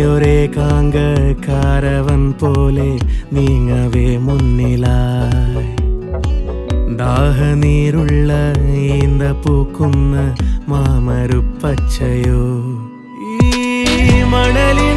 നീയൊരേകാങ്ക caravan പോലെ നീങ്ങവേ മുന്നിലായി ദാഹനീരുള്ള ഈന്ത പൂക്കുന്ന മാമരുപ്പച്ചയോ ഈ മണലിൽ